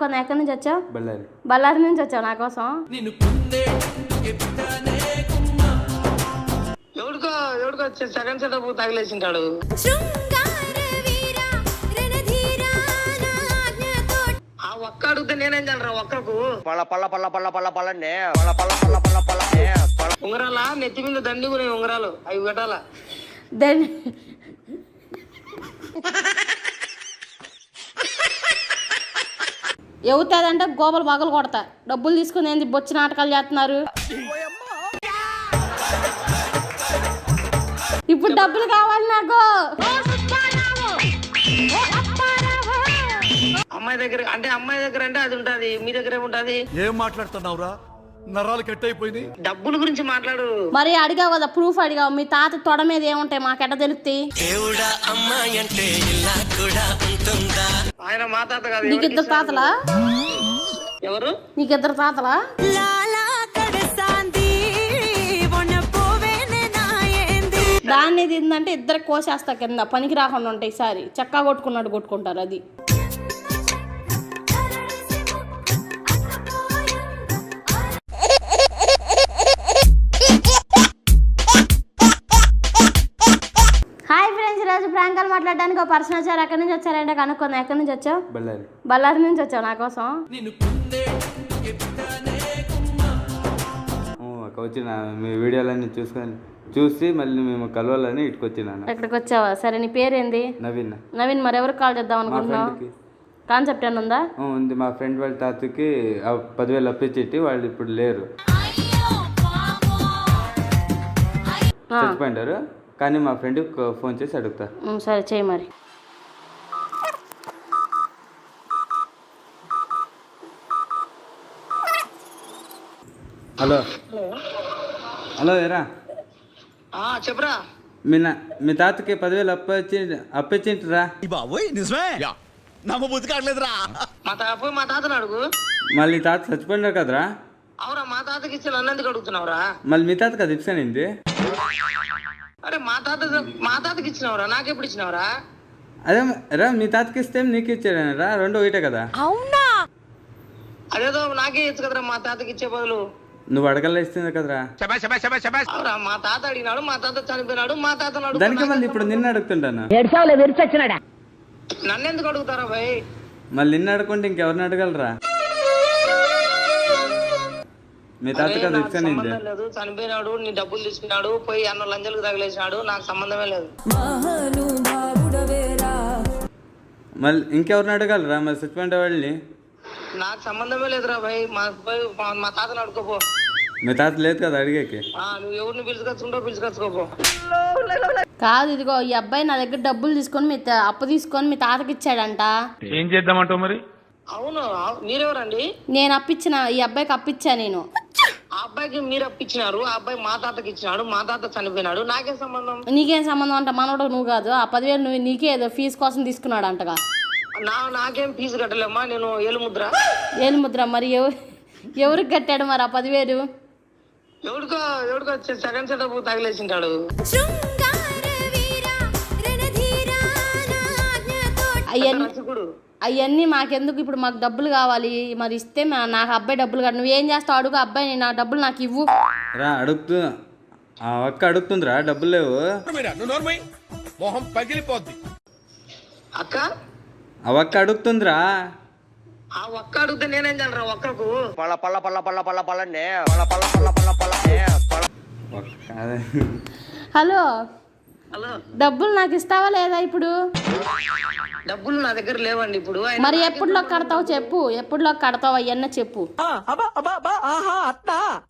ఎక్కడి నుంచి వచ్చావు? బళ్ళారి. బళ్ళారి నుంచి వచ్చావు నా కోసం? ఎవడికో సెకండ్ సెటప్ తగిలేసింటాడు. ఆ ఒక్క అడిగితే నేనేం చేయరా ఒక్కకు ఉంగరాలా నెత్తి మీద దండి కూడా ఉంగరాలు అవి పెట్టాలా? అవుతుందంటే గోబలు పగలు కొడతా. డబ్బులు తీసుకుని ఏంది బొచ్చి నాటకాలు చేస్తున్నారు? ఇప్పుడు డబ్బులు కావాలి నాకు. అమ్మాయి దగ్గర అంటే అది ఉంటది, మీ దగ్గర ఏముంటది? ఏం మాట్లాడుతున్నావురా? నరాలు కట్ అయిపోయింది. డబ్బుల గురించి మాట్లాడు. మరి అడిగావు కదా, ప్రూఫ్ అడిగావు. మీ తాత తొడ మీద ఏముంటాయి మాకెట్ట తెలుస్తాయి? ఆయన మా తాత కాదు. నీకిద్దరు తాతలా? ఎవరు? నీకిద్దరు తాతలా? దాన్ని తిందంటే ఇద్దరు కోసేస్తా కింద, పనికి రాకుండా ఉంటాయి. ఈసారి చక్కా కొట్టుకున్నాడు కొట్టుకుంటారు. అది హాయ్ ఫ్రెండ్స్, ఈరోజు ప్రాంకాలు మాట్లాడడానికి ఒక పర్సన్ వచ్చారు. ఎక్కడి నుంచి వచ్చారంటే కనుక్కుందాం. ఎక్కడి నుంచి వచ్చావు? బళ్ళారి. బళ్ళారి నుంచి వచ్చావు నా కోసం? వచ్చిన మీ వీడియోలన్నీ చూసి మళ్ళీ మేము కలవాలని ఇక్కడికి వచ్చినా. ఇక్కడికి వచ్చావా? సరే, నీ పేరేంది? నవీన్. నవీన్, మరి ఎవరికి కాల్ చేద్దాం అనుకుంటున్నావు? కాన్సెప్ట్ ఏమైనా ఉందా? ఉంది. మా ఫ్రెండ్ వాళ్ళ తాతకి 10,000 అప్పించేటి వాళ్ళు ఇప్పుడు లేరు, చచ్చిపోయింటారు. కానీ మా ఫ్రెండ్ ఫోన్ చేసి అడుగుతా. సరే, చేయి మరి. హలో హలో ఏరా, చెప్పరా. మీ తాతకి 10,000 అప్పించింటిరా. మా తాతను అడుగు. మళ్ళీ తాత చచ్చిపోయినారు కదరా. అవురా, మా తాతకి ఇచ్చి నన్ను ఎందుకు అడుగుతున్నావురా? మళ్ళీ మీ తాతకి అది ఇచ్చానండి. అరే మా తాతకి ఇచ్చినావురా, నాకెప్పుడు ఇచ్చినావురా? అదే రా, మీ తాతకి ఇస్తే నీకు ఇచ్చాడరా, రెండు ఒకటే కదా. అవునా? అదేదో నాకే ఇచ్చు కదరా, మా తాతకి ఇచ్చే బదులు. నువ్వు అడగల్లా ఇస్తుంది కదరా. అవురా, మా తాత అడిగినాడు, మా తాత చనిపోయినాడు, మా తాత దానికి మళ్ళీ ఇప్పుడు నిన్ను అడుగుతుంటాను. నన్ను ఎందుకు అడుగుతారా భయ్? మళ్ళీ నిన్ను అడుగుంటే ఇంకెవరిని అడగలరా? మీ తాతకి అది ఇచ్చానండి. లేదు, చనిపోయినాడు, నీ డబ్బులు తీసుకున్నాడు, పోయి అన్న లంజలకు తగిలేసినాడు, నాకు సంబంధమే లేదు. మళ్ళీ ఇంకెవరిని అడగలరా? మరి చచ్చిపోయిన వాళ్ళని. నాకు సంబంధమే లేదురా భయ్. మా తాతను అడుకోపో. మీ తాత లేదు కదా అడిగేకి. నువ్వు ఎవరిని పిలుచుకొచ్చుకోపో. కాదు, ఇదిగో ఈ అబ్బాయి నా దగ్గర డబ్బులు తీసుకొని అప్పు తీసుకొని మీ తాతకి ఇచ్చాడంట. ఏం చేద్దామంటావు మరి? అవును, మీరెవరండి? నేను అప్పించిన, ఈ అబ్బాయికి అప్పించా నేను. ఆ అబ్బాయికి మీరు అప్పించినారు, ఆ అబ్బాయి మా తాతకి ఇచ్చినాడు, మా తాత చనిపోయినాడు, నాకేం సంబంధం? నీకేం సంబంధం అంట? మనోడు నువ్వు కాదు. ఆ 10,000 నువ్వు నీకే ఏదో ఫీజు కోసం తీసుకున్నాడు అంటగా. నాకేం ఫీజు కట్టలేమ్మా, నేను ఏలుముద్ర. ఏలుముద్ర? మరి ఎవరికి కట్టాడు మరి ఆ 10,000? ఎవడికో సెకండ్ సెటప్ తగిలేసింటాడు. అవన్నీ మాకెందుకు? ఇప్పుడు మాకు డబ్బులు కావాలి. మరి ఇస్తే నాకు అబ్బాయి డబ్బులు కాదు. నువ్వేం చేస్తావు అడుగు. అబ్బాయి నా డబ్బులు నాకు ఇవ్వు. రా, ఆ ఒక్క అడుగుతుందిరా, డబ్బులు లేవు. అక్క, ఆ ఒక్క అడుగుతుందిరా. ఆ ఒక్క అడిగితే నేనేం చేయరా ఒక్కకు? హలో, హలో, డబ్బులు నాకు ఇస్తావా లేదా? ఇప్పుడు డబ్బులు నా దగ్గర లేవండి ఇప్పుడు. మరి ఎప్పుడులో కడతావు చెప్పు. ఎప్పుడులో కడతావు అవన్నీ చెప్పు.